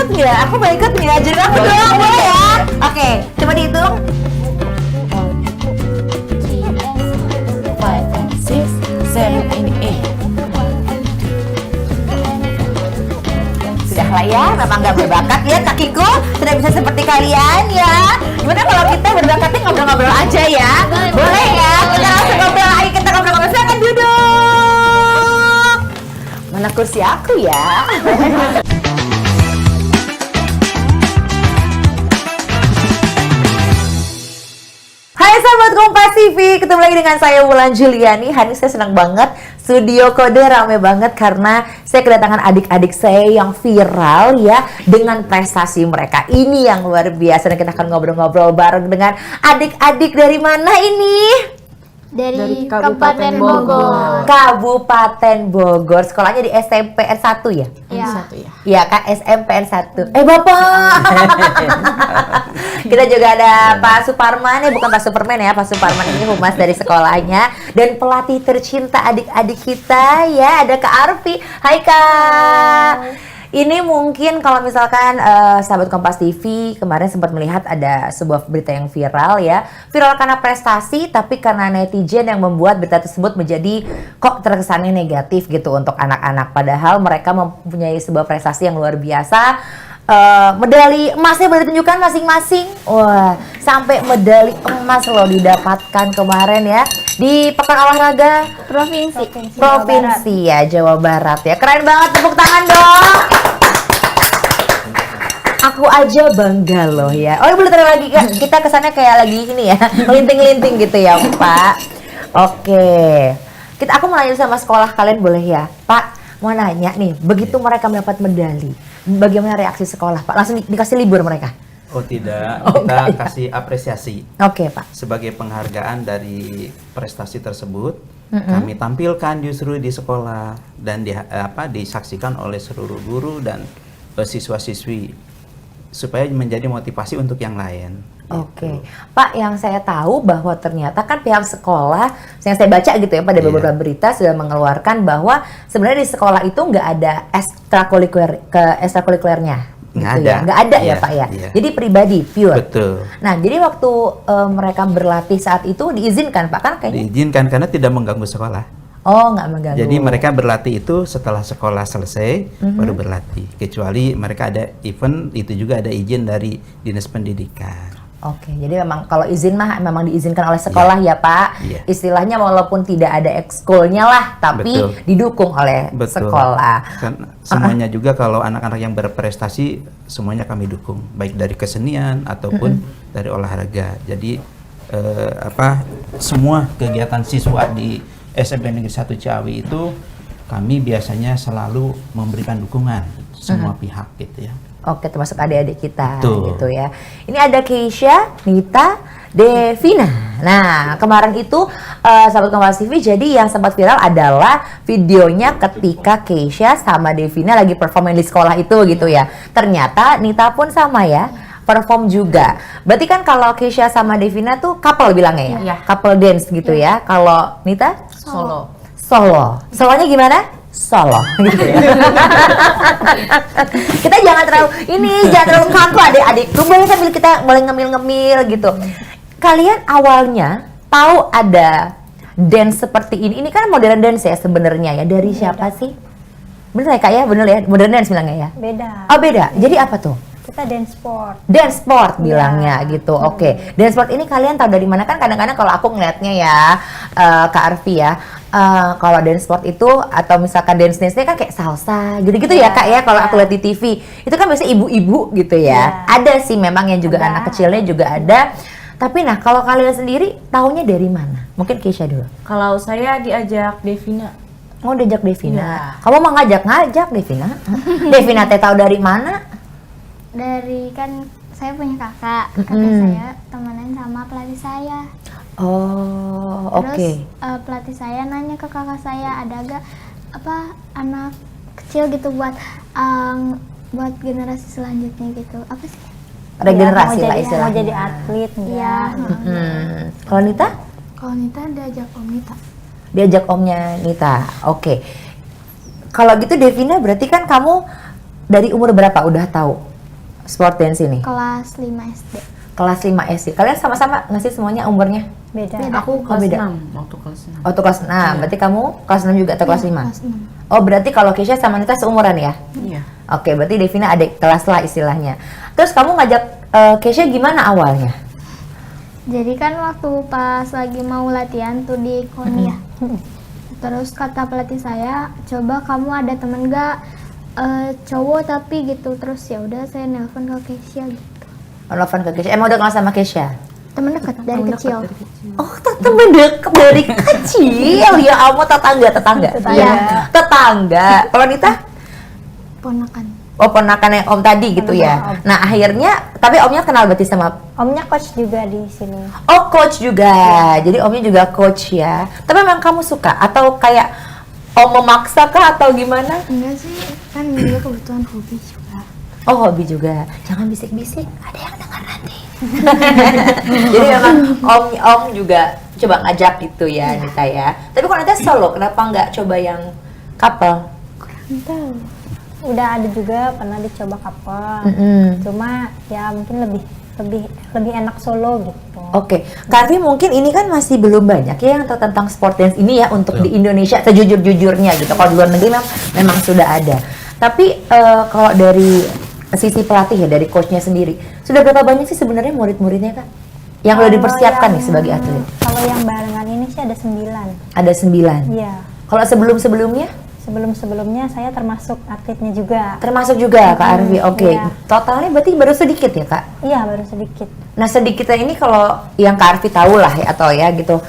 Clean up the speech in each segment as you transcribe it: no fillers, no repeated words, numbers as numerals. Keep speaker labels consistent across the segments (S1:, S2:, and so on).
S1: nggak? Aku mau ikut nggak? Jadi aku doang boleh ya? Oke, coba dihitung. 5 and 6, 7 and 8. Sudahlah ya, memang nggak berbakat ya kakiku. Tidak bisa seperti kalian ya. Gimana kalau kita berbakatnya ngobrol-ngobrol aja ya? Boleh ya? Kita langsung ngobrol lagi, kita ngobrol-ngobrol. Silakan duduk. Mana kursi aku ya? Hai sahabat Kompas TV, ketemu lagi dengan saya Wulan Juliani. Hari ini saya senang banget, studio Kode rame banget karena saya kedatangan adik-adik saya yang viral ya dengan prestasi mereka. Ini yang luar biasa dan kita akan ngobrol-ngobrol bareng dengan adik-adik dari mana ini?
S2: Dari Kabupaten Bogor.
S1: Kabupaten Bogor. Sekolahnya di SMPN 1 ya?
S2: Iya.
S1: Iya Kak, SMPN 1. Bapak. Kita juga ada Pak Suparman ya, bukan Pak Superman ya. Pak Suparman ini humas dari sekolahnya dan pelatih tercinta adik-adik kita ya. Ada Kak Arfi. Hai Kak. Ini mungkin kalau misalkan sahabat Kompas TV kemarin sempat melihat ada sebuah berita yang viral ya. Viral karena prestasi tapi karena netizen yang membuat berita tersebut menjadi kok terkesannya negatif gitu untuk anak-anak. Padahal mereka mempunyai sebuah prestasi yang luar biasa. Medali emasnya boleh ditunjukkan masing-masing. Wah, sampai medali emas loh didapatkan kemarin ya di Pekan Olahraga Provinsi ya Jawa Barat ya. Keren banget, tepuk tangan dong. Aku aja bangga loh ya. Oh, boleh taruh lagi Kak. Kita kesannya kayak lagi ini ya, melinting-linting gitu ya Pak. Oke. Aku mau nanya sama sekolah kalian boleh ya Pak? Mau nanya nih, begitu mereka mendapat medali, bagaimana reaksi sekolah Pak? Langsung dikasih libur mereka?
S3: Oh tidak,
S1: Oh,
S3: kita
S1: enggak, ya.
S3: kasih apresiasi.
S1: Oke Pak.
S3: Sebagai penghargaan dari prestasi tersebut, kami tampilkan justru di sekolah dan disaksikan oleh seluruh guru dan siswa-siswi supaya menjadi motivasi untuk yang lain.
S1: Oke, Pak, yang saya tahu bahwa ternyata kan pihak sekolah, yang saya baca gitu ya pada beberapa berita sudah mengeluarkan bahwa sebenarnya di sekolah itu nggak ada ekstrakurikulernya. Nggak ada ya Pak ya. Iya. Jadi pribadi, pure.
S3: Betul.
S1: Nah, jadi waktu mereka berlatih saat itu diizinkan Pak kan kayaknya?
S3: Diizinkan karena tidak mengganggu sekolah.
S1: Oh, nggak mengganggu.
S3: Jadi mereka berlatih itu setelah sekolah selesai baru berlatih. Kecuali mereka ada event, itu juga ada izin dari Dinas Pendidikan.
S1: Oke, jadi memang kalau izin mah memang diizinkan oleh sekolah ya Pak.
S3: Iya.
S1: Istilahnya walaupun tidak ada ekskulnya lah, tapi didukung oleh sekolah.
S3: Kan semuanya juga kalau anak-anak yang berprestasi semuanya kami dukung, baik dari kesenian ataupun dari olahraga. Jadi semua kegiatan siswa di SMP Negeri 1 Ciawi itu kami biasanya selalu memberikan dukungan semua pihak gitu ya.
S1: Oke, termasuk adik-adik kita.
S3: Betul.
S1: Gitu ya. Ini ada Keisha, Nita, Devina. Nah, kemarin itu sahabat Kompas TV, jadi yang sempat viral adalah videonya ketika Keisha sama Devina lagi perform di sekolah itu gitu ya. Ternyata Nita pun sama ya, perform juga. Berarti kan kalau Keisha sama Devina tuh couple bilangnya ya?
S2: Iya.
S1: Couple dance gitu ya. Kalau Nita? Solo. Solonya gimana? Solo gitu ya. Kita jangan terlalu kaku adik-adikku, boleh sambil kita boleh ngemil-ngemil gitu. Kalian awalnya tahu ada dance seperti ini kan modern dance ya sebenarnya ya, dari siapa sih? Bener ya Kak ya, bener ya, modern dance bilangnya ya?
S2: Beda.
S1: Oh beda, jadi apa tuh?
S2: Kita dance sport.
S1: Dance sport bilangnya gitu. Oke. Dance sport ini kalian tahu dari mana? Kan kadang-kadang kalau aku ngeliatnya ya Kak Arfi ya, kalau dance sport itu atau misalkan dance-nya kan kayak salsa gitu-gitu ya Kak ya, kalau aku lihat di TV itu kan biasanya ibu-ibu gitu ya. Ada sih memang yang juga anak kecilnya juga ada. Tapi nah kalau kalian sendiri taunya dari mana? Mungkin Keisha dulu.
S4: Kalau saya diajak Devina.
S1: Oh, diajak Devina. Kamu mau ngajak Devina? Devina teh tahu dari mana?
S2: Dari kan saya punya kakak saya temenan sama pelatih saya.
S1: Oh, oke.
S2: Terus pelatih saya nanya ke kakak saya, ada gak anak kecil gitu buat generasi selanjutnya gitu. Apa sih?
S1: Regenerasi lah istilahnya.
S2: Mau jadi atlet ya.
S1: Kalau Nita?
S2: Kalau Nita diajak Om Nita.
S1: Diajak omnya Nita. Oke. Kalau gitu Devina berarti kan kamu dari umur berapa udah tahu sport dance ini?
S2: Kelas 5 SD.
S1: Kelas 5 SD. Kalian sama-sama nggak sih semuanya umurnya?
S2: Beda.
S4: Aku
S1: Oh,
S4: kelas
S1: beda.
S4: 6 waktu kelas 6.
S1: Oh, tuh kelas 6. Berarti kamu kelas 6 juga atau kelas 5?
S2: Kelas 6.
S1: Oh, berarti kalau Kesha sama Nita seumuran ya?
S4: Iya.
S1: Oke, berarti Devina adik kelas lah istilahnya. Terus kamu ngajak Kesha gimana awalnya?
S2: Jadi kan waktu pas lagi mau latihan tuh di KONI ya. Terus kata pelatih saya, coba kamu ada temen gak cowok tapi gitu. Terus ya udah saya nelpon ke Kesha gitu.
S1: Telepon ke Kesha. Emang udah kenal sama Kesha?
S2: Temen dekat dari kecil.
S1: Oh, temen deket dari kecil. Ya ampun, tetangga.
S2: Iya.
S1: Tetangga. Kalau Nita?
S2: Ponakan.
S1: Oh, ponakannya Om tadi gitu ya. Nah, akhirnya, tapi Omnya kenal berarti sama.
S5: Omnya coach juga di sini.
S1: Oh, coach juga. Jadi Omnya juga coach ya. Tapi memang kamu suka atau kayak Om memaksa kah atau gimana?
S2: Enggak sih, kan juga kebutuhan hobi juga.
S1: Oh, hobi juga. Jangan bisik-bisik, ada yang dengar nanti. Jadi memang Om juga coba ngajak gitu ya, Nita ya. Tapi kalau Nita solo, kenapa nggak coba yang couple?
S2: Kurang tahu.
S5: Udah ada juga pernah dicoba couple. Cuma ya mungkin lebih enak solo gitu.
S1: Oke, Karvi mungkin ini kan masih belum banyak ya yang tahu tentang sport dance ini ya untuk di Indonesia sejujur-jujurnya gitu. Kalau di luar negeri memang sudah ada. Tapi kalau dari sisi pelatih ya, dari coachnya sendiri, sudah berapa banyak sih sebenarnya murid-muridnya Kak? Yang udah dipersiapkan nih sebagai atlet?
S5: Kalau yang barengan ini sih ada 9.
S1: Ada 9.
S5: Iya.
S1: Kalau sebelum-sebelumnya?
S5: Sebelum-sebelumnya saya termasuk atletnya juga.
S1: Termasuk juga Kak Arvi. Oke.
S5: Iya.
S1: Totalnya berarti baru sedikit ya Kak?
S5: Iya, baru sedikit.
S1: Nah sedikitnya ini kalau yang Kak Arvi tahu lah ya atau ya gitu,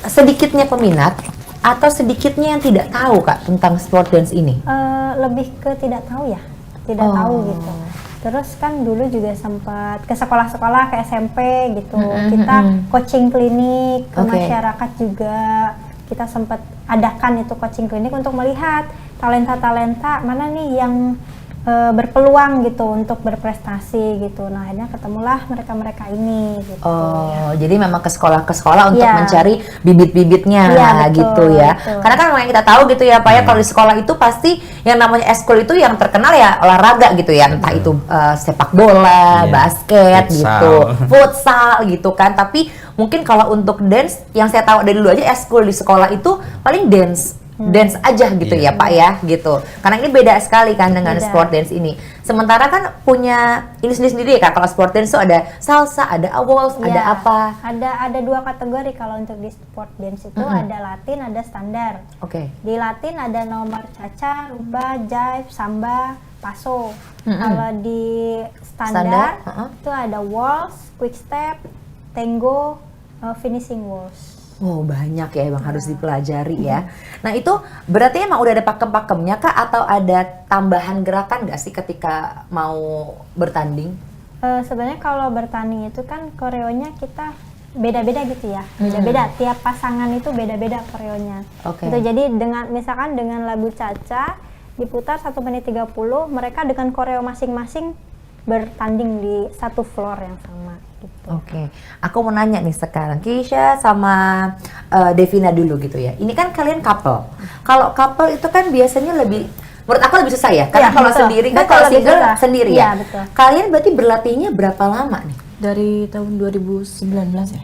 S1: sedikitnya peminat atau sedikitnya yang tidak tahu Kak tentang sport dance ini?
S5: Lebih ke tidak tahu ya, tidak tahu gitu. Terus kan dulu juga sempat ke sekolah-sekolah, ke SMP gitu. Kita coaching klinik ke masyarakat juga. Kita sempat adakan itu coaching klinik untuk melihat talenta-talenta mana nih yang berpeluang gitu untuk berprestasi gitu. Nah, akhirnya ketemulah mereka-mereka ini gitu.
S1: Oh, jadi memang ke sekolah untuk
S5: Iya.
S1: mencari bibit-bibitnya
S5: Iya, betul,
S1: gitu ya.
S5: betul.
S1: Karena kan memang yang kita tahu gitu ya Pak ya, kalau di sekolah itu pasti yang namanya eskul itu yang terkenal ya olahraga gitu ya. Entah itu sepak bola,
S3: Iya.
S1: basket
S3: Futsal.
S1: gitu, futsal gitu kan. Tapi mungkin kalau untuk dance yang saya tahu dari dulu aja eskul di sekolah itu paling dance aja gitu ya Pak ya gitu. Karena ini beda sekali kan dengan
S5: Beda.
S1: sport dance ini. Sementara kan punya ini sendiri ya Kak. Kalau sport dance itu ada salsa, ada waltz, ada
S5: Iya,
S1: apa?
S5: Ada 2 kategori kalau untuk di sport dance itu ada Latin, ada standar.
S1: Oke.
S5: Di Latin ada nomor caca, rumba, jive, samba, paso. Kalau di
S1: Standar,
S5: standar, itu ada waltz, quick step, tango, finishing waltz.
S1: Oh banyak ya emang harus dipelajari ya. Nah itu berarti emang udah ada pakem-pakemnya Kak atau ada tambahan gerakan nggak sih ketika mau bertanding?
S5: Sebenarnya kalau bertanding itu kan koreonya kita beda-beda gitu ya, beda-beda. Tiap pasangan itu beda-beda koreonya.
S1: Oke.
S5: Gitu, jadi misalkan dengan lagu Caca diputar 1 menit 30, mereka dengan koreo masing-masing bertanding di satu floor yang sama gitu.
S1: Oke, aku mau nanya nih sekarang Kesha sama Devina dulu gitu ya. Ini kan kalian couple. Kalau couple itu kan biasanya menurut aku lebih susah ya. Karena
S5: Iya,
S1: kalau
S5: betul.
S1: sendiri kan
S5: Betul,
S1: kalau
S5: lebih
S1: single
S5: susah.
S1: sendiri
S5: Iya,
S1: ya.
S5: betul.
S1: Kalian berarti berlatihnya berapa lama nih?
S4: Dari tahun 2019 ya?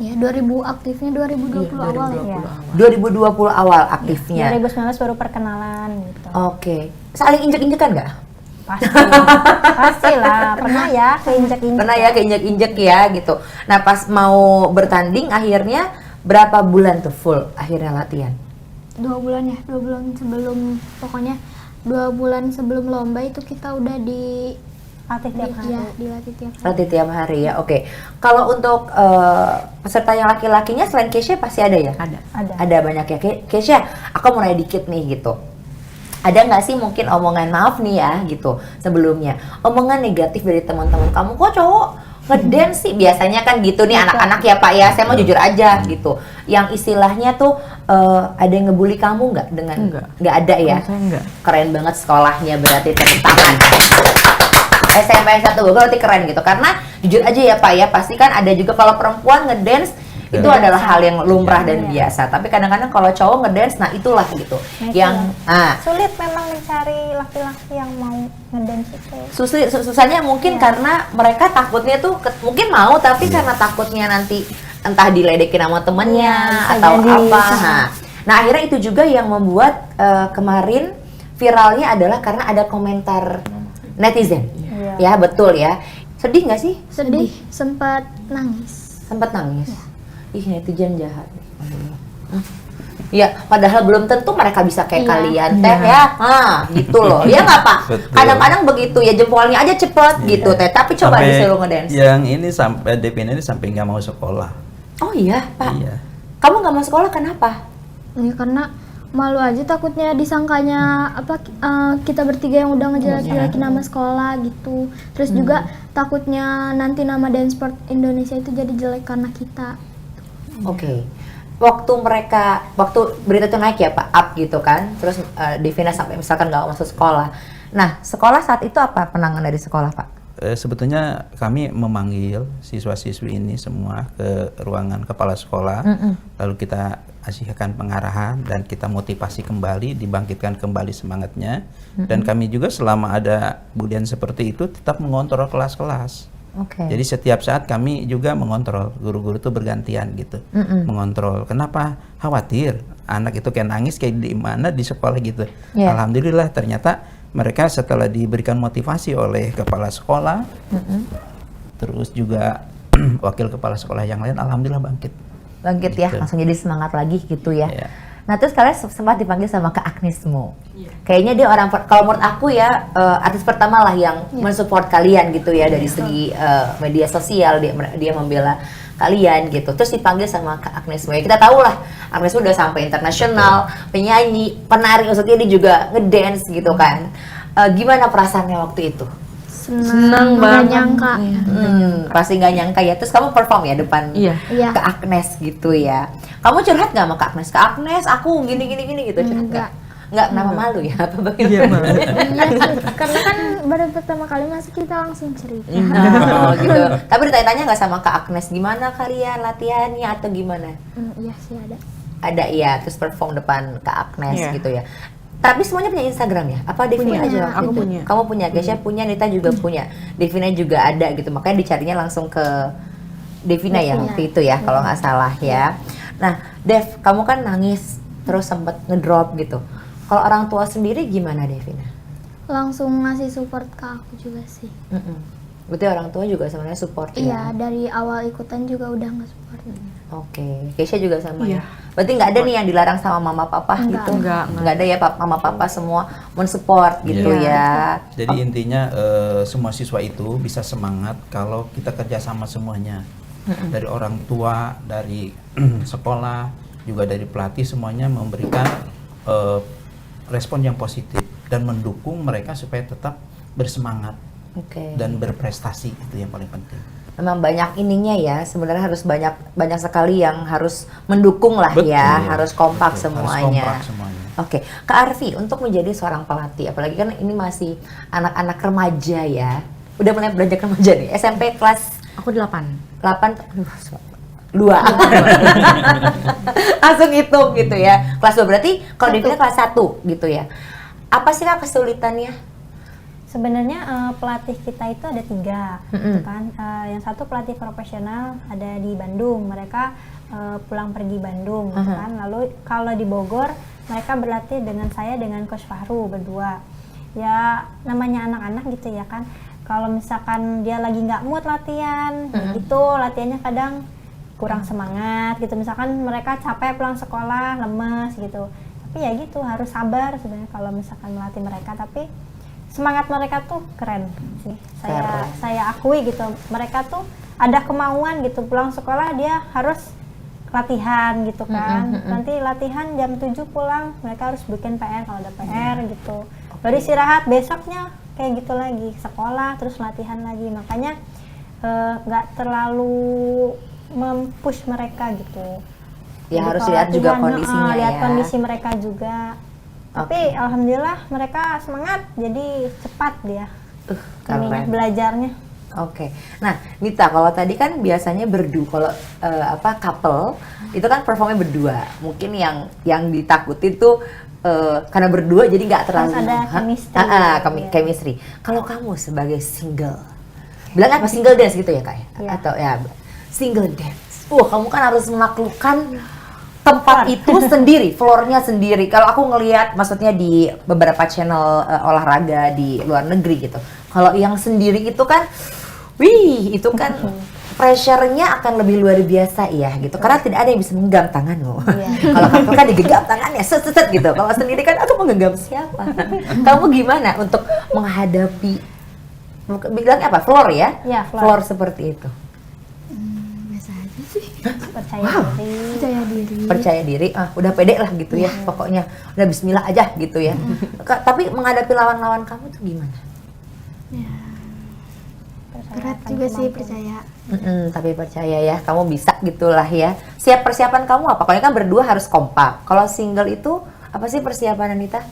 S2: Ya, 2000 aktifnya 2020
S4: Iya,
S2: awal
S4: 2020
S2: ya.
S4: awal.
S1: 2020 awal aktifnya.
S5: 2019 baru perkenalan gitu.
S1: Oke, saling injek-injekan nggak?
S5: Pastilah, pernah ya keinjek-injek.
S1: Pernah ya keinjek-injek ya gitu. Nah pas mau bertanding akhirnya berapa bulan tuh full akhirnya latihan?
S2: 2 bulan ya, 2 bulan sebelum, pokoknya 2 bulan sebelum lomba itu kita udah
S5: Latih tiap hari.
S2: ya, dilatih tiap hari.
S1: Latih tiap hari ya, oke. Kalau untuk peserta yang laki-lakinya selain Kesha pasti ada ya?
S4: Ada.
S1: Ada banyak ya. Kesha, aku mau nanya dikit nih gitu. Ada nggak sih mungkin omongan, maaf nih ya gitu sebelumnya, omongan negatif dari teman-teman kamu, kok cowok ngedance sih? Biasanya kan gitu nih anak-anak ya Pak ya, saya mau jujur aja gitu. Yang istilahnya tuh ada yang ngebully kamu nggak dengan? Nggak ada ya?
S4: Kalau saya enggak.
S1: Keren banget sekolahnya berarti, tepuk tangan. SMPN 1 Bogor berarti keren gitu, karena jujur aja ya Pak ya, pasti kan ada juga kalau perempuan ngedance
S3: Betul.
S1: Itu adalah hal yang lumrah dan
S5: Iya.
S1: biasa. Tapi kadang-kadang kalau cowok ngedance, nah itulah gitu.
S5: Nah,
S1: Yang
S5: sulit memang mencari laki-laki yang mau ngedance itu.
S1: susahnya mungkin
S5: Iya.
S1: karena mereka takutnya tuh mungkin mau tapi karena takutnya nanti entah diledekin sama temennya
S5: Iya, bisa
S1: atau
S5: jadi.
S1: apa. Nah akhirnya itu juga yang membuat kemarin viralnya adalah karena ada komentar netizen.
S5: Iya.
S1: Ya betul ya. Sedih nggak sih?
S2: Sedih, sempat nangis.
S1: Sempat nangis. Ih netizen jahat. Aduh. Ya, padahal belum tentu mereka bisa kayak
S2: Iya.
S1: kalian teh ya. Gitu loh. Ya nggak Pak?
S3: Betul.
S1: Kadang-kadang begitu ya jempolnya aja cepet gitu teh. Tapi coba
S3: Sampai
S1: disuruh ngedance.
S3: Yang ini sampai Devina ini sampai nggak mau sekolah.
S1: Oh iya, Pak.
S3: Iya.
S1: Kamu nggak mau sekolah kenapa?
S2: Ya karena malu aja takutnya disangkanya kita bertiga yang udah ngejelek-jelekin nama sekolah gitu. Terus juga takutnya nanti nama dance sport Indonesia itu jadi jelek karena kita.
S1: Oke. Waktu berita itu naik ya Pak, up gitu kan. Terus Devina sampai misalkan nggak masuk sekolah. Nah, sekolah saat itu apa penanganan dari sekolah Pak?
S3: Sebetulnya kami memanggil siswa-siswi ini semua ke ruangan kepala sekolah, lalu kita kasihkan pengarahan dan kita motivasi kembali, dibangkitkan kembali semangatnya, dan kami juga selama ada bulian seperti itu tetap mengontrol kelas-kelas.
S1: Oke.
S3: Jadi setiap saat kami juga mengontrol, guru-guru itu bergantian gitu, mengontrol. Kenapa? Khawatir anak itu kayak nangis kayak di mana di sekolah gitu.
S1: Yeah.
S3: Alhamdulillah ternyata mereka setelah diberikan motivasi oleh kepala sekolah, terus juga wakil kepala sekolah yang lain, alhamdulillah bangkit.
S1: Bangkit ya,
S3: Gitu.
S1: langsung jadi semangat lagi gitu ya.
S3: Iya.
S1: Nah terus kalian sempat dipanggil sama Kak Agnesmo. Kayaknya dia orang, kalau menurut aku ya artis pertama lah yang mensupport kalian gitu ya dari segi media sosial, dia membela kalian gitu. Terus dipanggil sama Kak Agnesmo. Ya kita tahu lah Agnesmo udah sampai internasional, penyanyi, penari, maksudnya dia juga ngedance gitu kan. Gimana perasaannya waktu itu?
S4: Senang
S2: Nggak
S4: banget.
S2: nyangka.
S1: Pasti nggak nyangka ya. Terus kamu perform ya depan
S4: Iya.
S2: Iya.
S1: Kak Agnes gitu ya. Kamu curhat nggak sama Kak Agnes? Kak Agnes, aku gini gitu curhat nggak? Nggak, kenapa malu ya? Apa bagaimana?
S4: Iya malu.
S2: Iya sih, karena kan baru pertama kali masuk kita langsung cerita.
S1: Oh gitu. Tapi ditanya-tanya nggak sama Kak Agnes gimana kalian latihannya atau gimana?
S2: Iya sih ada.
S1: Ada iya, terus perform depan Kak Agnes
S4: Iya.
S1: gitu ya. Tapi semuanya punya Instagram ya? Apa Devina
S2: Punya,
S1: aja waktu
S4: aku
S1: itu?
S4: punya.
S1: Kamu punya, Gesha punya, Nita juga punya, Devina juga ada gitu. Makanya dicarinya langsung ke Devina ya
S2: Devina.
S1: waktu itu ya, kalau nggak salah ya. Nah, Dev, kamu kan nangis terus sempet ngedrop gitu. Kalau orang tua sendiri gimana Devina?
S2: Langsung ngasih support ke aku juga sih.
S1: Berarti orang tua juga sebenarnya support
S2: Iya,
S1: ya?
S2: dari awal ikutan juga udah nge-support.
S1: Oke, Gesha juga sama ya?
S4: Iya.
S1: Berarti nggak ada nih yang dilarang sama mama papa
S2: Enggak.
S1: gitu?
S4: Enggak.
S1: Nggak ada ya mama papa semua mensupport gitu
S3: Iya.
S1: ya?
S3: Jadi intinya semua siswa itu bisa semangat kalau kita kerjasama semuanya, dari orang tua, dari sekolah, juga dari pelatih, semuanya memberikan respon yang positif dan mendukung mereka supaya tetap bersemangat
S1: Oke.
S3: dan berprestasi, itu yang paling penting.
S1: Memang banyak ininya ya, sebenarnya harus banyak sekali yang harus mendukung lah
S3: Betul.
S1: ya, harus kompak
S3: Betul,
S1: semuanya.
S3: Harus kompak semuanya.
S1: Oke, Kak Arfi, untuk menjadi seorang pelatih, apalagi kan ini masih anak-anak remaja ya, udah mulai beranjak remaja nih, SMP kelas
S4: Aku 8.
S1: 8, aduh, 2. Langsung hitung gitu ya. Kelas 2 berarti kalau Devina kelas 1 gitu ya. Apa sih Kak kesulitannya?
S5: Sebenarnya pelatih kita itu ada 3, gitu kan. Yang satu pelatih profesional ada di Bandung, mereka pulang pergi Bandung, gitu kan. Lalu kalau di Bogor mereka berlatih dengan saya dengan Coach Fahru berdua. Ya namanya anak-anak gitu ya kan. Kalau misalkan dia lagi nggak mood latihan, gitu latihannya kadang kurang semangat gitu. Misalkan mereka capek pulang sekolah, lemes gitu. Tapi ya gitu harus sabar sebenarnya kalau misalkan melatih mereka. Tapi semangat mereka tuh keren sih. Saya akui gitu. Mereka tuh ada kemauan gitu, pulang sekolah dia harus latihan gitu kan. Nanti latihan jam 7 pulang, mereka harus bikin PR kalau ada PR gitu. Baru istirahat, besoknya kayak gitu lagi, sekolah terus latihan lagi. Makanya nggak terlalu mempush mereka gitu.
S1: Ya
S5: Jadi
S1: harus
S5: kalau
S1: lihat juga
S5: latihan,
S1: kondisinya
S5: lihat
S1: ya.
S5: kondisi mereka juga. Tapi alhamdulillah mereka semangat, jadi cepat dia ininya,
S1: Keren.
S5: belajarnya.
S1: Oke. Nah, Nita, kalau tadi kan biasanya berdua, kalau couple itu kan performnya berdua. Mungkin yang ditakutin tuh karena berdua jadi nggak terlalu
S5: Harus ada chemistry.
S1: chemistry. Kalau kamu sebagai single, bilang apa single dance gitu ya kak ya?
S5: Iya.
S1: Atau ya single dance. Kamu kan harus menaklukkan tempat itu sendiri, floornya sendiri. Kalau aku ngelihat, maksudnya di beberapa channel olahraga di luar negeri gitu. Kalau yang sendiri itu kan, itu kan pressure-nya akan lebih luar biasa ya gitu. Karena tidak ada yang bisa menggenggam tanganmu. Kalau couple kan digenggam tangannya, set gitu. Kalau sendiri kan aku menggenggam siapa? Kamu gimana untuk menghadapi, bilangnya apa? Floor ya?
S5: Iya,
S1: Floor seperti itu.
S2: Biasa aja sih.
S5: Percaya diri.
S2: Percaya diri.
S1: Percaya diri, udah pede lah gitu ya, pokoknya udah bismillah aja gitu ya. Tapi menghadapi lawan-lawan kamu tuh gimana?
S2: Berat juga sih percaya.
S1: Tapi percaya ya, kamu bisa gitulah ya. Persiapan kamu apa? Kalau kan berdua harus kompak. Kalau single itu apa sih persiapan Anita?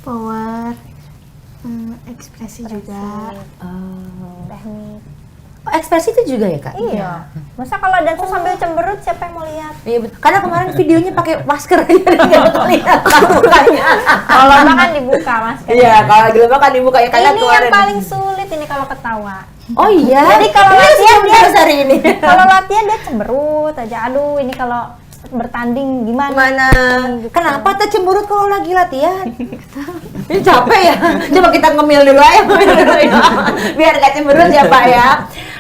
S2: Power, ekspresi juga.
S5: Teknik.
S1: Ekspresi itu juga ya kak?
S5: Iya. Masa kalau dansa sambil cemberut siapa yang mau lihat?
S1: Iya betul. Karena kemarin videonya pakai masker aja nggak kelihatan mukanya.
S5: Kalau lomba kan dibuka maskernya.
S1: Iya, kalau lagi lomba kan dibuka ya kalian
S5: Ini
S1: kemarin.
S5: yang paling sulit ini kalau ketawa.
S1: Oh iya.
S5: Jadi kalau
S1: Ini
S5: latihan
S1: sebelum
S5: dia
S1: harus hari ini.
S5: Kalau latihan dia cemberut aja. Aduh, ini kalau bertanding gimana?
S1: Gimana?
S5: Gitu.
S1: Kenapa tuh cemberut kalau lagi latihan? Ini capek ya. Coba kita ngemil dulu aja, biar nggak cemberut ya Pak ya.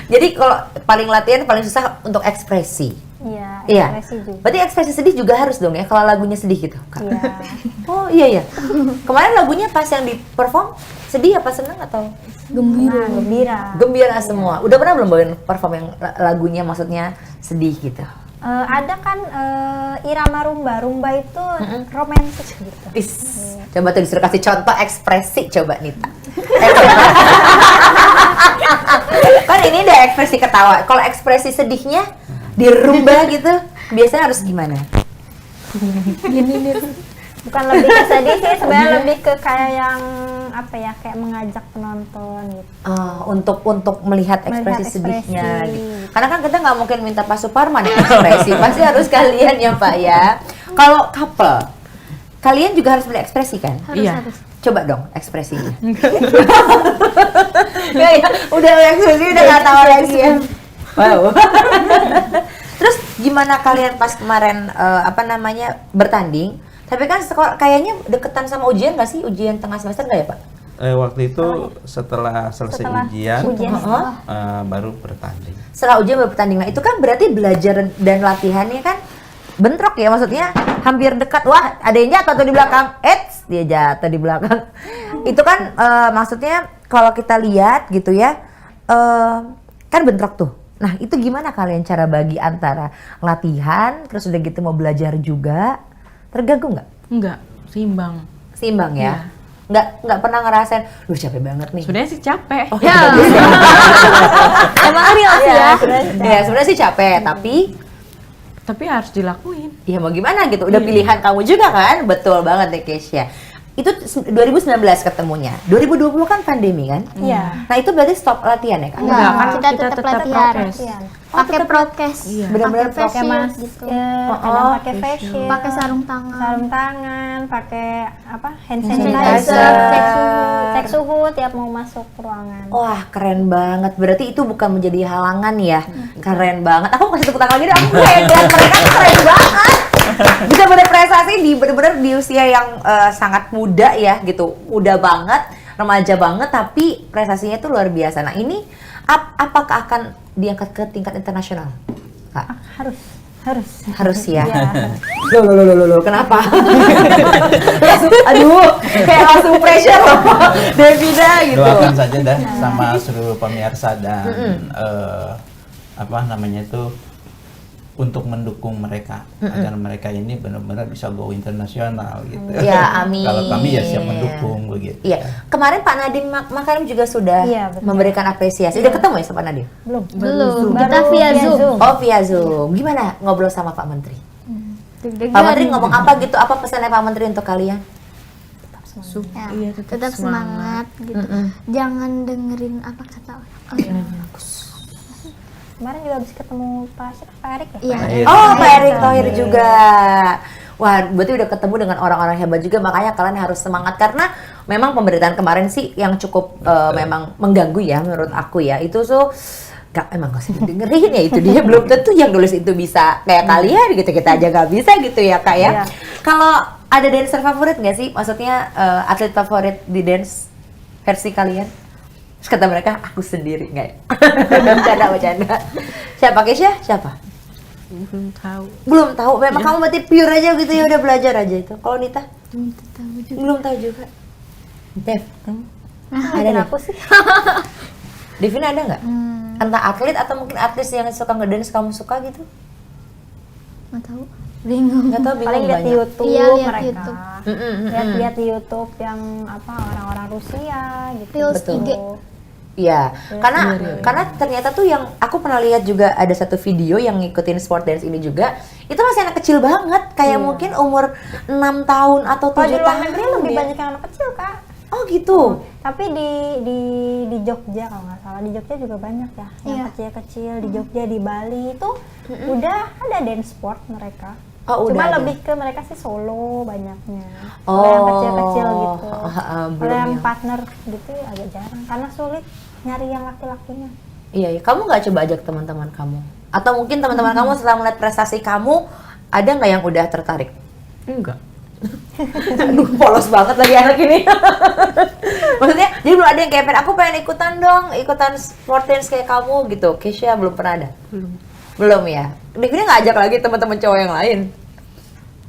S1: Jadi kalau paling latihan paling susah untuk ekspresi.
S5: Iya,
S1: Iya.
S5: ekspresi juga.
S1: Berarti ekspresi sedih juga harus dong ya kalau lagunya sedih gitu, Kak.
S5: Iya.
S1: Oh iya ya. Kemarin lagunya pas yang di perform sedih apa seneng atau
S5: Gembira. Gembira.
S1: gembira semua? Udah pernah belum bawain perform yang lagunya maksudnya sedih gitu?
S5: Ada kan irama rumba. Rumba itu romantis gitu.
S1: Coba tuh disuruh kasih contoh ekspresi coba Nita. Kan ini udah ekspresi ketawa. Kalau ekspresi sedihnya di rumba gitu, biasanya harus gimana?
S5: Bukan lebih ke sedih sih, sebenarnya lebih ke kayak yang apa ya, kayak mengajak penonton gitu.
S1: Untuk melihat ekspresi
S5: Melihat
S1: sedihnya.
S5: ekspresi.
S1: Gitu. Karena kan kita nggak mungkin minta Pak Suparman yang ekspresi, pasti harus kalian ya Pak ya. Kalau couple, kalian juga harus berekspresi kan?
S4: Iya.
S1: Coba dong ekspresinya. Ya, udah ekspresi udah nggak tahu lagi ya. Wow. Terus gimana kalian pas kemarin bertanding? Tapi kan kayaknya deketan sama ujian nggak sih? Ujian tengah semester nggak ya Pak?
S3: Waktu itu setelah selesai ujian, baru bertanding.
S1: Setelah ujian baru bertanding. Nah itu kan berarti belajar dan latihannya kan bentrok ya, maksudnya hampir dekat. Wah ada yang jatuh tuh di belakang, dia jatuh di belakang. Itu kan maksudnya kalau kita lihat gitu ya, kan bentrok tuh. Nah itu gimana kalian cara bagi antara latihan, terus udah gitu mau belajar juga, terganggu nggak?
S4: Enggak, seimbang.
S1: Seimbang ya? Nggak pernah ngerasain, capek banget nih.
S4: Sebenarnya sih capek.
S1: Oh ya.
S2: Emang real sih ya.
S1: Ya sebenarnya sih capek,
S4: Tapi harus dilakuin.
S1: ya mau gimana gitu, udah pilihan kamu juga kan, betul banget deh Kesya. Itu 2019 ketemunya, 2020 kan pandemi kan?
S5: Iya.
S1: Nah itu berarti stop latihan ya kan?
S4: Enggak, kan
S2: kita
S4: kita
S2: tetap
S4: tetap
S2: latihan.
S4: prokes.
S2: Pakai prokes.
S4: Iya.
S1: Benar-benar
S2: Pakai face
S5: Pakai
S2: shield
S5: mas,
S2: gitu.
S5: kadang pakai face shield,
S2: Pakai sarung tangan.
S5: sarung tangan, pakai hand
S1: sanitizer.
S5: sanitizer, cek suhu tiap mau masuk ruangan.
S1: Wah keren banget, berarti itu bukan menjadi halangan ya? Keren banget, aku kasih tepuk tangan lagi deh, aku kayak lihat mereka tuh keren banget. Bisa berprestasi bener-bener di usia yang sangat muda ya gitu, muda banget, remaja banget, tapi prestasinya itu luar biasa. Nah ini apakah akan diangkat ke tingkat internasional, Kak? Harus ya.
S5: Iya.
S1: Loh, kenapa? Kayak langsung pressure loh, Devida gitu.
S3: Doakan saja dah sama seluruh pemirsa dan untuk mendukung mereka agar mereka ini benar-benar bisa go internasional gitu.
S1: Ya, amin.
S3: Kalau kami ya siap mendukung begitu.
S1: Iya, kemarin Pak Nadiem Makarim juga sudah
S5: Iya, betul.
S1: memberikan apresiasi. Udah ketemu ya sama Pak Nadiem?
S2: Belum.
S5: Baru
S2: Kita via Zoom.
S1: Oh via Zoom. Gimana ngobrol sama Pak Menteri?
S2: Deg-degan.
S1: Pak Menteri ngomong apa gitu? Apa pesannya Pak Menteri untuk kalian?
S2: Ya,
S4: Iya,
S2: tetap semangat gitu. Jangan dengerin apa kata orang.
S5: Kemarin juga habis ketemu Pak Erik ya?
S2: Iya.
S3: Iya.
S1: Oh, Pak Erick Thohir juga. Wah, berarti udah ketemu dengan orang-orang hebat juga, makanya kalian harus semangat karena memang pemberitaan kemarin sih yang cukup memang mengganggu ya menurut aku ya. Itu emang gak usah dengerin ya, itu dia belum tentu yang nulis itu bisa kayak kalian gitu, kita aja nggak bisa gitu ya Kak ya.
S5: Iya.
S1: Kalau ada dancer favorit nggak sih? Maksudnya atlet favorit di dance versi kalian? Terus kata mereka, aku sendiri nggak ya? Bercanda. Siapa Kesha? Siapa?
S4: Belum tahu.
S1: Belum tahu. Memang kamu berarti pure aja gitu ya, udah belajar aja itu. Kalau Nita? Belum tahu juga. Dev, kamu? Ada
S5: Ada
S1: Dev?
S5: aku sih.
S1: Devina ada nggak? Entah atlet atau mungkin artis yang suka ngedance kamu suka gitu?
S2: Nggak tahu. Bingung.
S1: Nggak tahu, bingung
S5: Paling lihat di
S1: banyak.
S5: YouTube
S2: Iya, lihat
S5: mereka.
S2: YouTube.
S5: Lihat di YouTube yang orang-orang Rusia gitu.
S2: Reels
S1: Betul.
S2: IG.
S1: Iya, karena ternyata tuh yang aku pernah lihat juga ada satu video yang ngikutin sport dance ini juga, itu masih anak kecil banget, kayak mungkin umur 6 tahun atau 7
S5: Kalau di luar
S1: tahun.
S5: negeri lebih
S1: ya.
S5: banyak yang anak kecil, Kak.
S1: Oh gitu.
S5: Tapi di Jogja kalau nggak salah, di Jogja juga banyak ya, yang
S2: Iya.
S5: kecil-kecil di Jogja, di Bali itu udah ada dance sport mereka.
S1: Oh,
S5: Cuma
S1: udah ada.
S5: lebih ke mereka sih solo banyaknya.
S1: Oh,
S5: Kalau yang kecil-kecil gitu.
S1: belum
S5: Kalau yang
S1: yang-
S5: partner gitu ya agak jarang karena sulit nyari yang laki-lakinya.
S1: Iya, kamu nggak coba ajak teman-teman kamu? Atau mungkin teman-teman kamu setelah melihat prestasi kamu, ada nggak yang udah tertarik?
S4: Enggak.
S1: Aduh, polos banget lagi anak ini. Maksudnya, jadi belum ada yang kayak pengen, aku pengen ikutan dong, ikutan sport dance kayak kamu gitu. Kesha belum pernah ada? Belum ya? Devina nggak ajak lagi teman-teman cowok yang lain?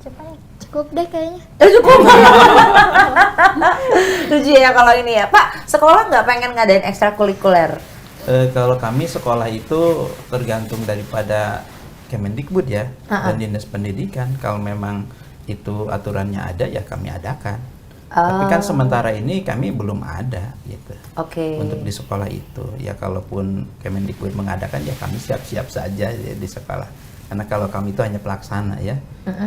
S5: Coba ya.
S2: Cukup deh kayaknya.
S1: Cukup. Lucu ya kalau ini ya. Pak, sekolah nggak pengen ngadain ekstrakurikuler?
S3: Kalau kami sekolah itu tergantung daripada Kemendikbud ya dan Dinas Pendidikan. Kalau memang itu aturannya ada ya kami adakan. Tapi kan sementara ini kami belum ada gitu.
S1: Oke.
S3: Untuk di sekolah itu ya kalaupun Kemendikbud mengadakan ya kami siap-siap saja ya, di sekolah. Karena kalau kami itu hanya pelaksana ya.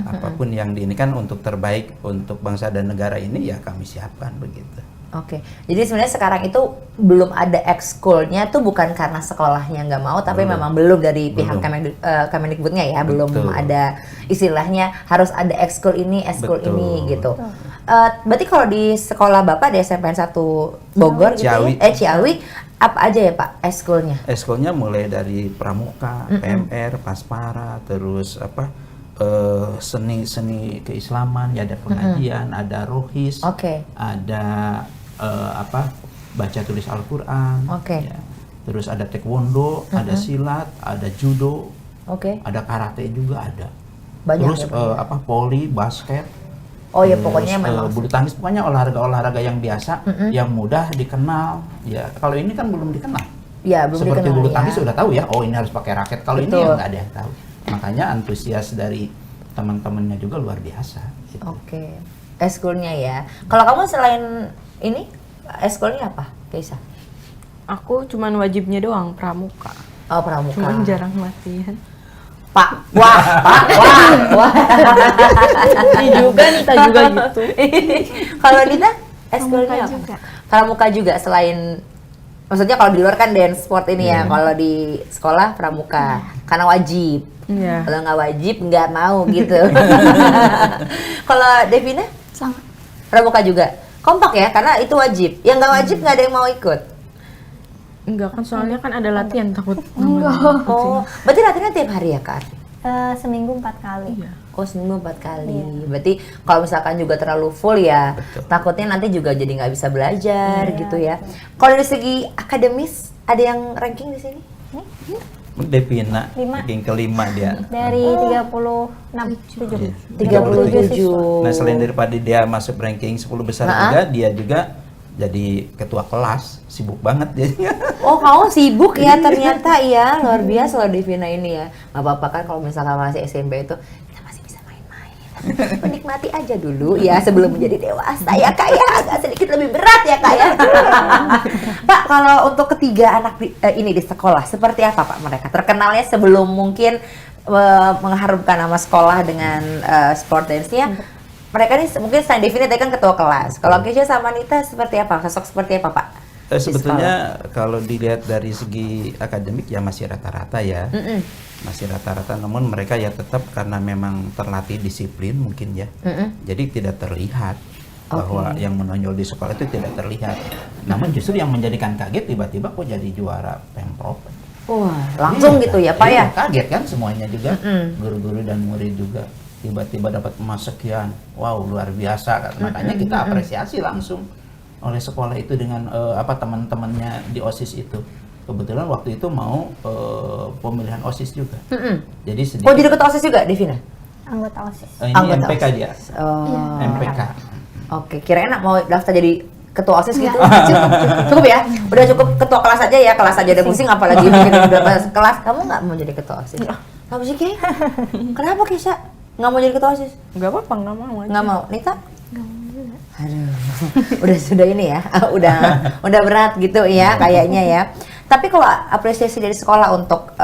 S3: Apapun yang ini kan untuk terbaik untuk bangsa dan negara ini ya kami siapkan begitu.
S1: Oke, jadi sebenarnya sekarang itu belum ada ekskulnya tuh bukan karena sekolahnya nggak mau, tapi memang belum dari pihak
S3: Belum.
S1: Kemendikbudnya ya, belum
S3: Betul.
S1: ada istilahnya harus ada ekskul ini, ekskul
S3: Betul.
S1: ini gitu. Berarti kalau di sekolah Bapak di SMPN 1 Bogor gitu
S3: Ciawi.
S1: ya, Ciawi, apa aja ya Pak ekskulnya?
S3: Eskolnya mulai dari pramuka, PMR, Paspara, terus seni keislaman, ya ada pengajian, ada rohis,
S1: Oke.
S3: ada baca tulis Al-Qur'an,
S1: Oke.
S3: ya. Terus ada taekwondo, ada silat, ada judo,
S1: Oke.
S3: ada karate juga ada.
S1: Banyak
S3: Terus
S1: ya,
S3: voli, basket.
S1: Oh ya
S3: terus,
S1: pokoknya memang
S3: bulu tangkis, pokoknya olahraga-olahraga yang biasa, yang mudah dikenal. Ya kalau ini kan belum dikenal.
S1: ya belum
S3: Seperti
S1: dikenal
S3: bulu
S1: ya.
S3: tangkis sudah tahu ya, oh ini harus pakai raket. Kalau ini
S1: Betul.
S3: ya nggak ada yang tahu. Makanya antusias dari teman-temannya juga luar biasa. Gitu.
S1: Oke. Ekskulnya ya. Kalau kamu selain ini ekskulnya apa, Keisa?
S4: Aku cuman wajibnya doang pramuka.
S1: Oh pramuka.
S4: Cuman jarang latihan.
S1: Pak, wah.
S4: Ini juga Nita juga gitu.
S1: Kalau Nita, ekskulnya apa?
S2: juga.
S1: Pramuka juga selain, maksudnya kalau di luar kan dance sport ini ya, kalau di sekolah pramuka, karena wajib.
S4: Iya.
S1: Kalau nggak wajib nggak mau gitu. Kalau Devina,
S2: Sama.
S1: pramuka juga. Kompak ya, karena itu wajib. Yang nggak wajib nggak ada yang mau ikut.
S4: Enggak kan soalnya kan ada latihan takut.
S1: Oh, berarti latihannya tiap hari ya Kak?
S5: Seminggu 4 kali.
S4: Iya.
S1: Oh seminggu 4 kali. Berarti kalau misalkan juga terlalu full ya,
S3: Betul.
S1: takutnya nanti juga jadi nggak bisa belajar gitu ya. Kalau dari segi akademis, ada yang ranking di sini?
S3: Devina,
S5: 5.
S3: ranking kelima dia.
S5: Dari 36, 7.
S1: 37.
S3: Nah selain daripada dia masuk ranking 10 besar juga, dia juga jadi ketua kelas, sibuk banget dia.
S1: Oh kamu sibuk ya ternyata ya, luar biasa loh Devina ini ya. Nggak apa-apa kan kalau misalkan masih SMP itu, kita masih bisa main-main. Menikmati aja dulu ya sebelum menjadi dewasa ya Kak ya, agak sedikit lebih berat ya Kak ya. Pak, kalau untuk ketiga anak ini di sekolah, seperti apa Pak mereka? Terkenalnya sebelum mungkin mengharumkan nama sekolah dengan sport dance-nya, mereka nih mungkin selain Devina tadi kan ketua kelas. Kalau Kesha sama Nita seperti apa? Sosok seperti apa, Pak? Di
S3: Sebetulnya kalau dilihat dari segi akademik ya masih rata-rata ya. Masih rata-rata, namun mereka ya tetap karena memang terlatih disiplin mungkin ya. Jadi tidak terlihat bahwa yang menonjol di sekolah itu tidak terlihat. Namun justru yang menjadikan kaget tiba-tiba kok jadi juara Pemprov.
S1: Wah, langsung gitu ya, Pak ya?
S3: Kaget kan semuanya juga, guru-guru dan murid juga tiba-tiba dapat emas sekian. Wow, luar biasa kan. Makanya kita apresiasi langsung oleh sekolah itu dengan teman-temannya di OSIS itu. Kebetulan waktu itu mau pemilihan OSIS juga. Jadi sedikit.
S1: Oh, jadi ketua OSIS juga, Devina?
S5: Anggota OSIS.
S3: Ini
S1: Anggota
S3: MPK
S1: OSIS.
S3: dia.
S1: Oh.
S3: MPK.
S1: Oke, kirain mau daftar jadi ketua OSIS gitu. Cukup ya? Udah cukup ketua kelas aja ya, kelas aja udah pusing apalagi bikin udah kelas. Kamu nggak mau jadi ketua OSIS? Kamu sih, Ki? Kenapa, Kisha? Nggak mau jadi ketua OSIS?
S4: Nggak apa-apa, nggak mau aja.
S1: Nggak mau. Nita? Nggak mau juga. Aduh, sudah ini ya, udah berat gitu ya kayaknya ya. Tapi kalau apresiasi dari sekolah untuk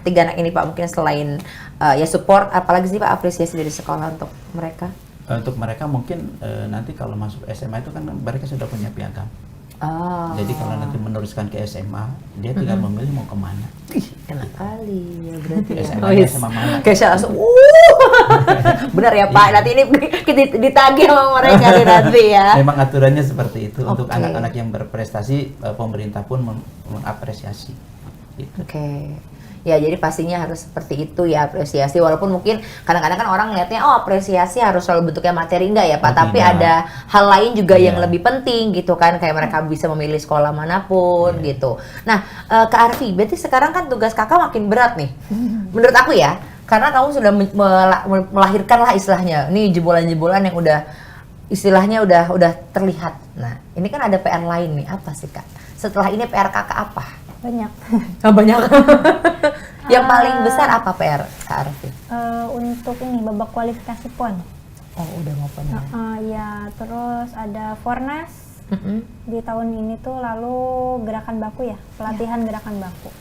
S1: ketiga anak ini Pak, mungkin selain ya support, apalagi sih Pak apresiasi dari sekolah untuk mereka?
S3: Untuk mereka mungkin nanti kalau masuk SMA itu kan mereka sudah punya piagam.
S1: Oh.
S3: Jadi kalau nanti meneruskan ke SMA, dia tinggal memilih mau kemana.
S1: Enak kali ya berarti ya.
S3: SMA SMA mana?
S1: Kesha langsung, benar ya Pak, nanti ini ditagih sama mereka nih nanti ya.
S3: Memang aturannya seperti itu. Untuk
S1: Oke.
S3: anak-anak yang berprestasi, pemerintah pun mengapresiasi. Gitu.
S1: Oke. Ya jadi pastinya harus seperti itu ya apresiasi, walaupun mungkin kadang-kadang kan orang ngeliatnya oh apresiasi harus selalu bentuknya materi, enggak ya Pak, tapi
S3: tidak.
S1: ada hal lain juga yang
S3: Iya.
S1: lebih penting gitu kan, kayak mereka bisa memilih sekolah manapun gitu. Nah Kak Arfi, berarti sekarang kan tugas kakak makin berat nih menurut aku ya, karena kamu sudah melahirkan lah istilahnya, ini jebolan-jebolan yang udah istilahnya udah terlihat. Nah ini kan ada PR lain nih, apa sih Kak? Setelah ini PR kakak apa?
S5: Banyak.
S1: Banyak. Yang paling besar apa PR Kak Arfi?
S5: Untuk ini babak kualifikasi PON.
S1: Oh udah mau PON ya?
S5: Ya, terus ada Fornas di tahun ini tuh, lalu gerakan baku ya, pelatihan gerakan baku.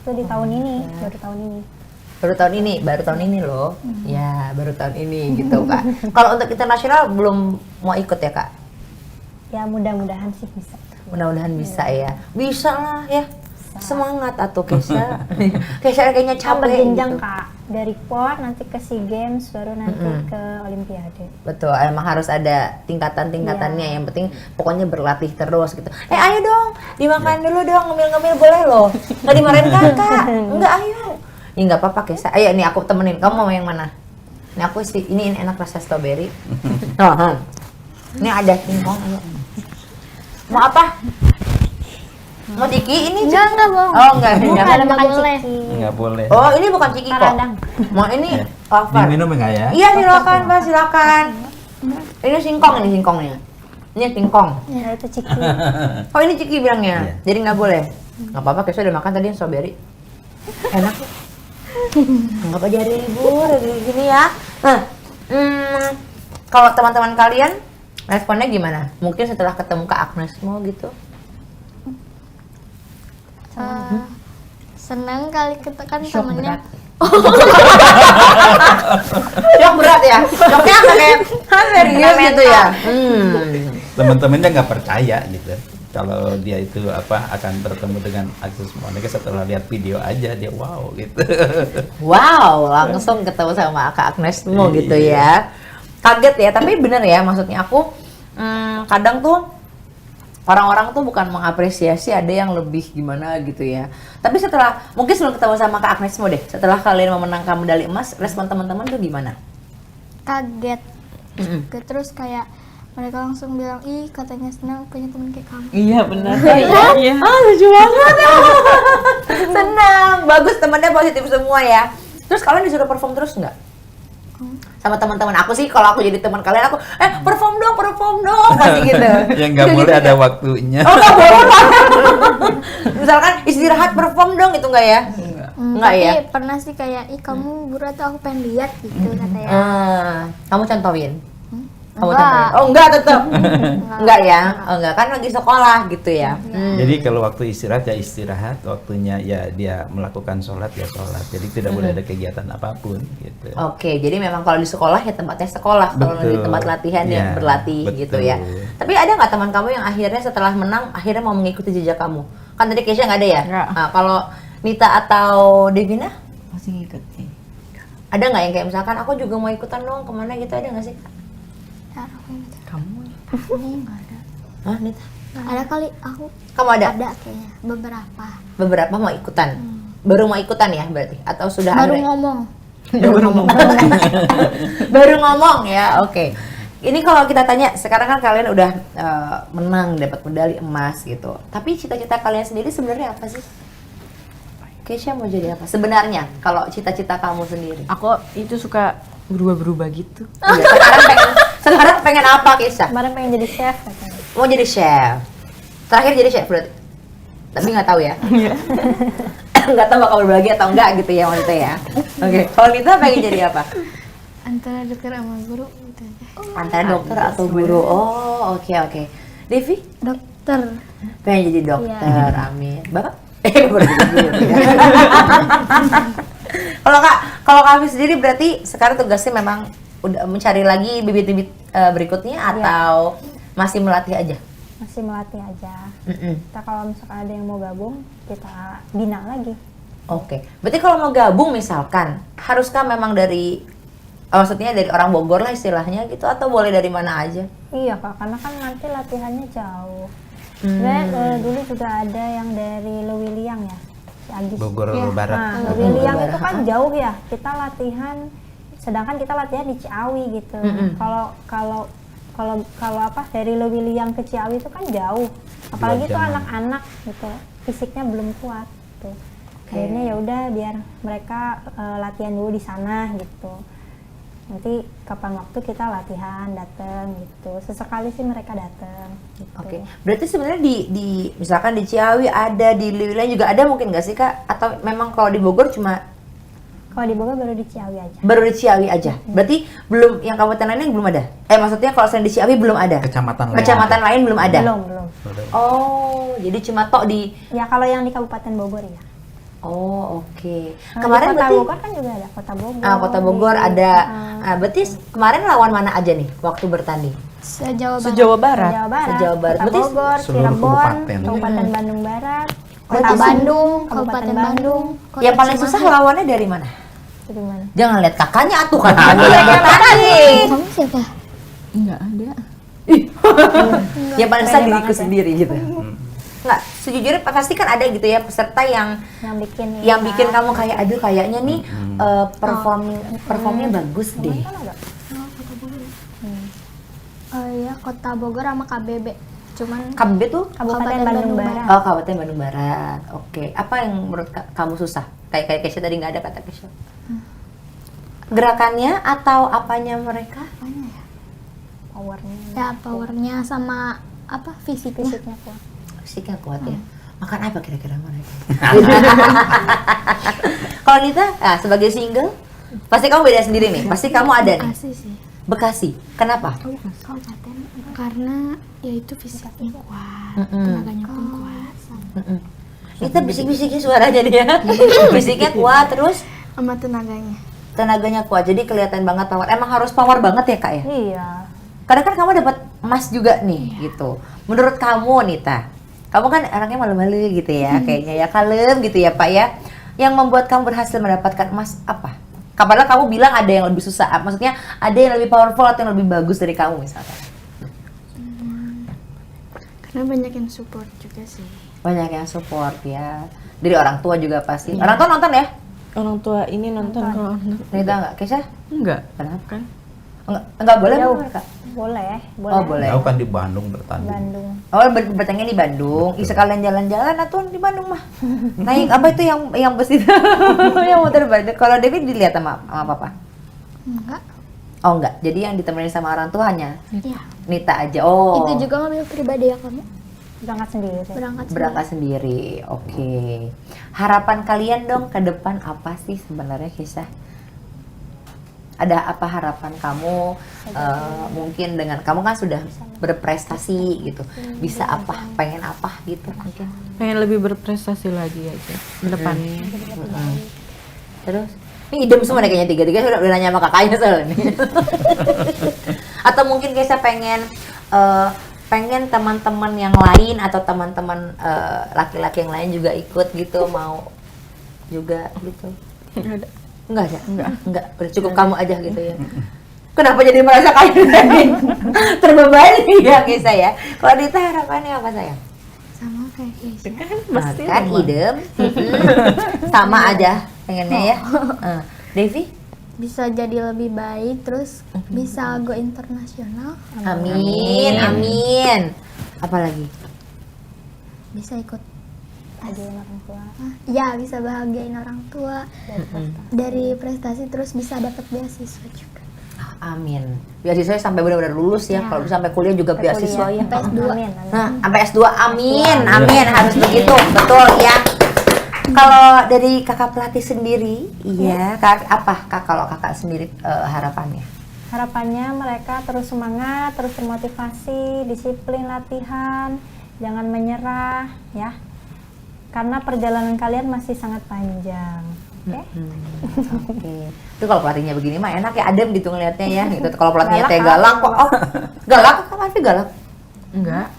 S5: Itu di tahun ini, baru tahun ini.
S1: Baru tahun ini loh. Ya baru tahun ini gitu Kak. Kalau untuk internasional belum mau ikut ya Kak?
S5: Ya mudah-mudahan sih bisa.
S1: Mudah-mudahan bisa ya. Bisa lah ya. Semangat atau Kesha. Kesha kayaknya
S5: Kan
S1: capek
S5: berjenjang
S1: gitu.
S5: Kak, dari PON nanti ke SEA Games, baru nanti ke Olimpiade.
S1: Betul, emang harus ada tingkatan-tingkatannya. Yang penting pokoknya berlatih terus gitu. Ayo dong, dimakan dulu dong, ngemil-ngemil boleh loh. Nggak dimarahin kakak. Enggak, ayo. Ya nggak apa-apa Kesha. Ayo nih aku temenin. Kamu mau yang mana? Ini aku ini enak rasa strawberry. Ini ada singkong. Ayo. Mau apa? Mau ciki ini?
S2: Enggak, Bang.
S1: Oh enggak,
S2: Bukan,
S1: enggak.
S2: nggak boleh.
S3: Nggak boleh.
S1: Oh ini bukan ciki kok.
S5: Radang.
S1: Mau ini
S3: Ya.
S1: wafer.
S3: Diminum enggak ya?
S1: Iya silakan Mbak, silakan. Ini singkong singkongnya. Ini singkong.
S5: Ya itu ciki.
S1: Oh ini ciki bilangnya.
S3: Iya.
S1: Jadi nggak boleh. Nggak apa-apa, Kesha udah makan tadi yang strawberry. Enak. Nggak apa jadi libur gini ya. Nah, kalau teman-teman kalian responnya gimana? Mungkin setelah ketemu Kak Agnesmo gitu.
S2: Senang kali kita kan
S1: Shock
S2: temennya.
S1: Shock berat ya? Shocknya kayak serius gitu ya?
S3: Teman-temannya nggak percaya gitu. Kalau dia itu akan bertemu dengan Agnes Monica, setelah lihat video aja dia wow gitu.
S1: Wow, langsung ketemu sama Kak Agnesmo gitu ya. Kaget ya, tapi bener ya, maksudnya aku kadang tuh orang-orang tuh bukan mengapresiasi, ada yang lebih gimana gitu ya. Tapi setelah, mungkin sebelum ketemu sama Kak Agnesmo deh, setelah kalian memenangkan medali emas, respon teman-teman tuh gimana?
S2: Kaget. Terus kayak mereka langsung bilang, ih katanya senang punya teman kayak kamu.
S4: Iya benar. Iya.
S1: Ah, lucu banget. Senang, bagus, temannya positif semua ya. Terus kalian disuruh perform terus nggak? Sama teman-teman aku sih, kalau aku jadi teman kalian, aku perform dong pasti gitu.
S3: Yang nggak boleh ada waktunya.
S1: Oh nggak boleh Pak. Misalkan istirahat perform dong, itu nggak ya? Nggak
S2: Tapi
S1: ya?
S2: pernah sih kayak, ih kamu berat, aku pengen lihat gitu katanya.
S1: Kamu contohin. Kamu
S2: Enggak.
S1: tambahin. Oh enggak tetap. Enggak ya? Oh enggak, kan lagi sekolah gitu ya.
S3: Jadi kalau waktu istirahat ya istirahat, waktunya ya dia melakukan sholat ya sholat. Jadi tidak boleh ada kegiatan apapun gitu.
S1: Oke, jadi memang kalau di sekolah ya tempatnya sekolah, kalau di
S3: Betul.
S1: tempat latihan ya
S3: Ya,
S1: berlatih gitu ya.
S3: betul.
S1: Tapi ada nggak teman kamu yang akhirnya setelah menang akhirnya mau mengikuti jejak kamu? Kan tadi Keisha nggak ada ya?
S4: Nggak.
S1: Nah, kalau Nita atau Devina
S4: Masih ngikutin.
S1: ada nggak yang kayak misalkan aku juga mau ikutan dong kemana gitu, ada nggak sih?
S4: Kamu?
S2: Enggak ada.
S1: Hah, Nita?
S2: Ada kali aku
S1: Kamu ada?
S2: ada kayaknya beberapa.
S1: Beberapa mau ikutan? Baru mau ikutan ya berarti? Atau sudah
S2: Baru
S1: ada?
S2: ngomong.
S1: Baru ngomong ya, oke. Ini kalau kita tanya, sekarang kan kalian udah menang, dapat medali emas gitu. Tapi cita-cita kalian sendiri sebenarnya apa sih? Keisha mau jadi apa? Sebenarnya, kalau cita-cita kamu sendiri.
S4: Aku itu suka berubah-berubah gitu.
S1: Iya, sekarang pengen apa Keisha?
S5: Kemarin pengen jadi chef katanya.
S1: Mau jadi chef. Terakhir jadi chef berarti. Tapi nggak tahu ya. Nggak tahu bakal berbagi atau enggak gitu ya maksudnya ya. Oke, kalau Nita pengen jadi apa?
S2: Antara dokter sama guru gitu aja.
S1: Antara dokter atau guru. Oh, oke. Devi?
S2: Dokter.
S1: Pengen jadi dokter, amin. Bapak? Baru jadi guru. Kalau kami sendiri berarti sekarang tugasnya memang udah mencari lagi bibit-bibit berikutnya atau masih melatih aja?
S5: Masih melatih aja.
S1: Mm-mm.
S5: Kita kalau misalkan ada yang mau gabung, kita bina lagi.
S1: Oke, berarti kalau mau gabung misalkan, haruskah memang dari, maksudnya dari orang Bogor lah istilahnya gitu, atau boleh dari mana aja?
S5: Iya Kak, karena kan nanti latihannya jauh. Sebenarnya dulu juga ada yang dari Lewiliang ya, si Agis.
S3: Bogor
S2: Iya.
S3: Barat.
S5: Nah,
S1: Bogor
S5: Lewiliang
S1: Barat,
S5: itu kan jauh ya. Kita latihan, sedangkan kita latihan di Ciawi gitu. Kalau apa dari Lewiliang ke Ciawi itu kan jauh. Apalagi
S3: 2
S5: tuh
S3: jam.
S5: anak-anak gitu, fisiknya belum kuat. Gitu. Akhirnya ya udah biar mereka latihan dulu di sana gitu. Nanti kapan waktu kita latihan datang gitu. Sesekali sih mereka datang. Gitu.
S1: Oke, berarti sebenarnya di misalkan di Ciawi ada, di Lewiliang juga ada mungkin nggak sih Kak? Atau memang kalau di Bogor cuma
S5: Kalau di Bogor baru di Ciawi aja.
S1: baru di Ciawi aja? Berarti belum, yang kabupaten lain belum ada? Maksudnya kalau selain di Ciawi belum ada?
S3: Kecamatan lain.
S1: Kecamatan lain belum ada?
S5: Belum.
S1: Oh, jadi cuma tok di.
S5: Ya kalau yang di Kabupaten Bogor ya.
S1: Oh, oke.
S5: Nah,
S1: Kemarin
S5: di Kota
S1: berarti
S5: Bogor kan juga ada Kota Bogor.
S1: Kota Bogor
S5: di-
S1: ada. Berarti kemarin lawan mana aja nih waktu bertanding?
S2: Sejauh
S4: Sejawa Barat.
S5: Jawa Barat,
S1: Sejauh Barat.
S5: Kota
S1: Berarti
S5: Bogor,
S3: seluruh
S5: Cirebon,
S3: kabupaten.
S5: Kabupaten Bandung Barat,
S1: Berarti
S5: Kota
S2: Bandung,
S5: Bandung, Kabupaten Bandung.
S1: yang paling susah lawannya dari mana?
S5: Itu di mana?
S1: Jangan lihat kakaknya atuh kan. Yang bertanding.
S2: Kamu siapa?
S4: Enggak ada.
S1: Yang paling susah
S5: Pede
S1: diriku
S5: banget ya.
S1: sendiri gitu. Nggak, sejujurnya pasti kan ada gitu ya peserta yang
S5: Yang
S1: bikin
S5: bikin
S1: kamu kayak aduh kayaknya nih performnya bagus deh.
S5: Kan ada.
S2: Oh iya, Kota Bogor sama KBB. Cuman
S1: KBB tuh
S5: Kabupaten Bandung Barat.
S1: oh Kabupaten Bandung Barat. Oke, apa yang menurut kamu susah? Kayak Keisha tadi nggak ada kata Keisha. Gerakannya atau apanya mereka?
S5: Powernya,
S2: ya powernya sama apa fisiknya.
S5: fisiknya kuat.
S1: Fisiknya kuat ya. Makan apa kira-kira mereka? Kalau Nita, sebagai single, pasti kamu beda sendiri nih. Pasti kamu ada nih.
S2: Asli sih.
S1: Bekasi. Kenapa?
S2: Kabupaten karena ya itu fisiknya kuat,
S1: Mm-mm.
S2: tenaganya pun kuat.
S1: Mm-mm. Nita bisik-bisiknya suaranya dia. Fisiknya kuat, terus
S2: Sama tenaganya.
S1: tenaganya kuat. Jadi kelihatan banget power. Emang harus power banget ya kak ya?
S5: Iya.
S1: Karena kan kamu dapat emas juga nih, gitu. Menurut kamu, Nita, kamu kan orangnya malu-malu gitu ya, kayaknya ya kalem gitu ya, Pak ya. Yang membuat kamu berhasil mendapatkan emas apa? Padahal kamu bilang ada yang lebih susah, maksudnya ada yang lebih powerful atau yang lebih bagus dari kamu misalnya.
S2: Karena banyak yang support juga sih.
S1: Banyak yang support ya. Dari orang tua juga pasti. Orang tua nonton ya?
S4: Orang tua ini nonton kalau anak.
S1: Nita enggak? Kesha?
S4: Enggak.
S1: Kenapa?
S4: Kan?
S1: Enggak boleh
S5: Jauh.
S1: mereka?
S5: Boleh.
S1: Oh, boleh.
S3: Jauh kan di Bandung bertanding.
S5: Bandung.
S1: Oh, bertanya di Bandung. Ih, sekalian jalan-jalan atau di Bandung mah. Naik apa itu yang bus itu? Yang motor Bandung. Kalau Devi dilihat sama papa?
S2: Enggak.
S1: Oh, enggak. Jadi yang ditemenin sama orang tuanya
S2: Iya.
S1: Nita aja. Oh.
S2: Itu juga mobil pribadi ya kamu?
S5: Berangkat sendiri sih.
S1: Berangkat sendiri. Oke. Harapan kalian dong ke depan apa sih sebenarnya, Kisah? Ada apa harapan kamu mungkin dengan kamu kan sudah berprestasi gitu, bisa apa, pengen apa gitu mungkin?
S4: Pengen lebih berprestasi lagi aja ke depannya.
S1: Terus ini idem semua nih kayaknya tiga-tiga udah nanya sama kakaknya soalnya nih. Atau mungkin kayak saya pengen teman-teman yang lain atau teman-teman laki-laki yang lain juga ikut gitu, mau juga gitu.
S4: Nggak ada.
S1: Enggak ya? Enggak. Udah cukup kamu aja gitu ya. Kenapa jadi merasa kayak terbebani ya kisah ya? Kalau Dita harapannya apa sayang?
S2: Sama kayak Keisha.
S1: Nah, kan idem. Sama aja pengennya ya. Devi?
S2: Bisa jadi lebih baik, terus bisa go internasional,
S1: Amin, amin. Apalagi?
S2: bisa ikut
S5: Bahagiain orang tua.
S2: ya bisa bahagiain orang tua dari prestasi, terus bisa dapat beasiswa juga.
S1: Amin. Beasiswa sampai benar-benar lulus ya. Kalau bisa sampai kuliah juga beasiswa ya.
S2: Sampai S2.
S5: Amin, amin.
S1: Nah, sampai S2 amin, amin harus begitu, betul ya. Kalau dari kakak pelatih sendiri, iya, kalau kakak sendiri harapannya?
S5: Harapannya mereka terus semangat, terus termotivasi, disiplin latihan, jangan menyerah ya. Karena perjalanan kalian masih sangat panjang. Oke?
S1: Oke. Itu kalau pelatihnya begini mah enak ya, adem gitu ngelihatnya ya. Gitu. Kalau pelatihnya teh
S5: Galak,
S1: galak kok, galak kok Arfi galak.
S4: Enggak.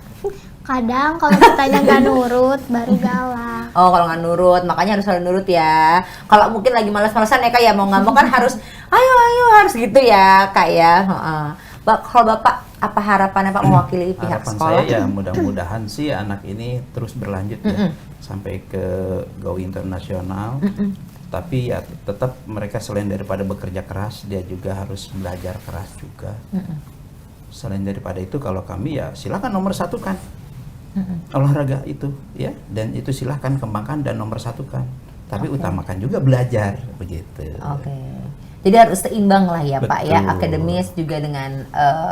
S2: Kadang kalau kitanya nggak nurut baru galak.
S1: Oh, kalau nggak nurut, makanya harus selalu nurut ya. Kalau mungkin lagi malas-malasan ya kak ya, mau nggak mau kan harus, ayo harus gitu ya kak ya. Kalau bapak apa harapannya pak mewakili pihak
S3: Harapan
S1: sekolah?
S3: saya ya mudah-mudahan sih anak ini terus berlanjut ya sampai ke go internasional. Tapi ya tetap mereka selain daripada bekerja keras, dia juga harus belajar keras juga. Selain daripada itu, kalau kami ya silakan nomor satu kan olahraga itu ya, dan itu silahkan kembangkan dan nomor satukan. Tapi utamakan juga belajar begitu.
S1: Oke. Jadi harus seimbang lah ya Pak ya,
S3: Betul.
S1: akademis juga dengan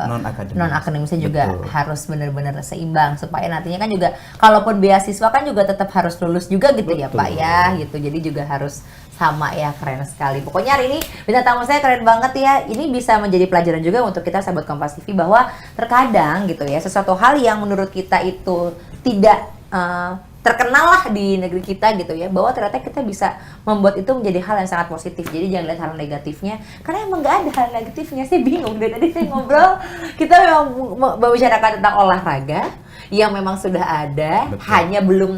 S1: non akademisnya juga
S3: Betul.
S1: harus benar-benar seimbang supaya nantinya kan juga kalaupun beasiswa kan juga tetap harus lulus juga gitu ya Pak
S3: Betul.
S1: ya gitu. Jadi juga harus sama ya, keren sekali. Pokoknya hari ini bintang tamu saya keren banget ya. Ini bisa menjadi pelajaran juga untuk kita sahabat Kompas TV bahwa terkadang gitu ya sesuatu hal yang menurut kita itu tidak terkenal lah di negeri kita gitu ya, bahwa ternyata kita bisa membuat itu menjadi hal yang sangat positif. Jadi jangan lihat hal negatifnya, karena emang nggak ada hal negatifnya. Saya bingung dari tadi saya ngobrol, kita memang membicarakan tentang olahraga yang memang sudah ada,
S3: Betul.
S1: hanya belum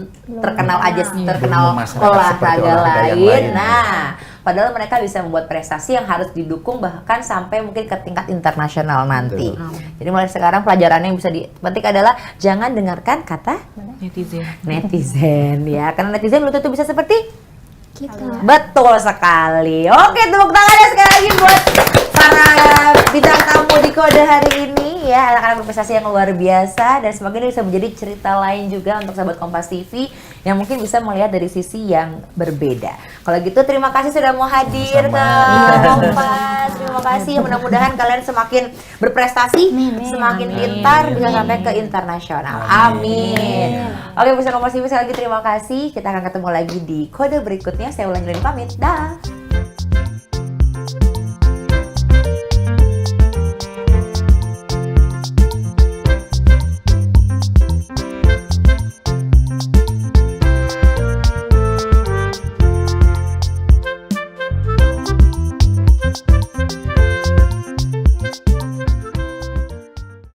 S1: terkenal aja, terkenal
S3: Belum masyarakat seperti
S1: olahraga
S3: olahraga yang
S1: lain.
S3: lain.
S1: Nah, padahal mereka bisa membuat prestasi yang harus didukung bahkan sampai mungkin ke tingkat internasional nanti.
S3: Betul.
S1: Jadi mulai sekarang pelajarannya yang bisa dipetik adalah jangan dengarkan kata netizen ya, karena netizen belum tentu bisa seperti
S2: Kita.
S1: betul sekali. Oke, tepuk tangannya sekali lagi buat para bintang tamu di Kode hari ini ya, anak-anak berprestasi yang luar biasa, dan semoga ini bisa menjadi cerita lain juga untuk sahabat Kompas TV yang mungkin bisa melihat dari sisi yang berbeda. Kalau gitu terima kasih sudah mau hadir ke Kompas. Terima kasih. Mudah-mudahan kalian semakin berprestasi, semakin pintar, bisa sampai ke internasional. Amin. Oke, bisa Kompas TV sekali lagi terima kasih. Kita akan ketemu lagi di Kode berikutnya. Saya Ulan Jelani pamit. Dah.